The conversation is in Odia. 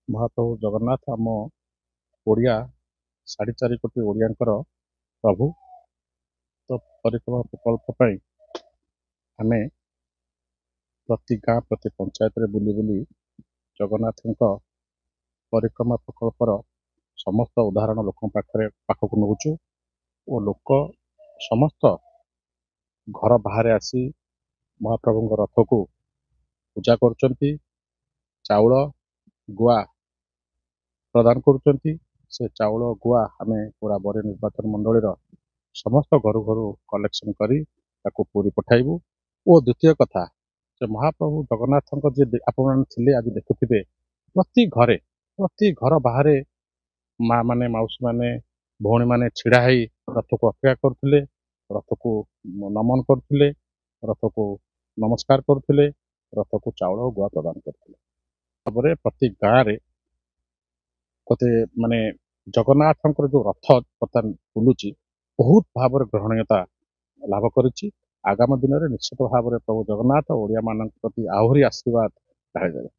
ମହାପ୍ରଭୁ ଜଗନ୍ନାଥ ଆମ ଓଡ଼ିଆ 4.5 କୋଟି ଓଡ଼ିଆଙ୍କର ପ୍ରଭୁ। ତ ପରିକ୍ରମା ପ୍ରକଳ୍ପ ପାଇଁ ଆମେ ପ୍ରତି ଗାଁ ପ୍ରତି ପଞ୍ଚାୟତରେ ବୁଲି ବୁଲି ଜଗନ୍ନାଥଙ୍କ ପରିକ୍ରମା ପ୍ରକଳ୍ପର ସମସ୍ତ ଉଦାହରଣ ଲୋକଙ୍କ ପାଖକୁ ନେଉଛୁ ଓ ଲୋକ ସମସ୍ତ ଘର ବାହାରେ ଆସି ମହାପ୍ରଭୁଙ୍କ ରଥକୁ ପୂଜା କରୁଛନ୍ତି, ଚାଉଳ ଗୁଆ ପ୍ରଦାନ କରୁଛନ୍ତି। ସେ ଚାଉଳ ଗୁଆ ଆମେ ପୁରା ବରୀ ନିର୍ବାଚନ ମଣ୍ଡଳୀର ସମସ୍ତ ଘରୁ ଘରୁ କଲେକ୍ସନ କରି ତାକୁ ପୁରୀ ପଠାଇବୁ। ଓ ଦ୍ୱିତୀୟ କଥା, ଯେ ମହାପ୍ରଭୁ ଜଗନ୍ନାଥଙ୍କ ଯେ ଆପଣମାନେ ଥିଲେ ଆଜି ଦେଖୁଥିବେ, ପ୍ରତି ଘର ବାହାରେ ମା ମାନେ, ମାଉସୀ ମାନେ, ଭଉଣୀମାନେ ଛିଡ଼ା ହେଇ ରଥକୁ ଅପେକ୍ଷା କରୁଥିଲେ, ରଥକୁ ନମନ କରୁଥିଲେ, ରଥକୁ ନମସ୍କାର କରୁଥିଲେ, ରଥକୁ ଚାଉଳ ଓ ଗୁଆ ପ୍ରଦାନ କରୁଥିଲେ। ତାପରେ ପ୍ରତି ଗାଁରେ ମାନେ ଜଗନ୍ନାଥଙ୍କର ଯୋଉ ରଥ ବର୍ତ୍ତମାନ ବୁଲୁଛି ବହୁତ ଭାବରେ ଗ୍ରହଣୀୟତା ଲାଭ କରିଛି। ଆଗାମୀ ଦିନରେ ନିଶ୍ଚିତ ଭାବରେ ପ୍ରଭୁ ଜଗନ୍ନାଥ ଓଡ଼ିଆ ମାନଙ୍କ ପ୍ରତି ଆହୁରି ଆଶୀର୍ବାଦ ଢାଳିଦେବେ।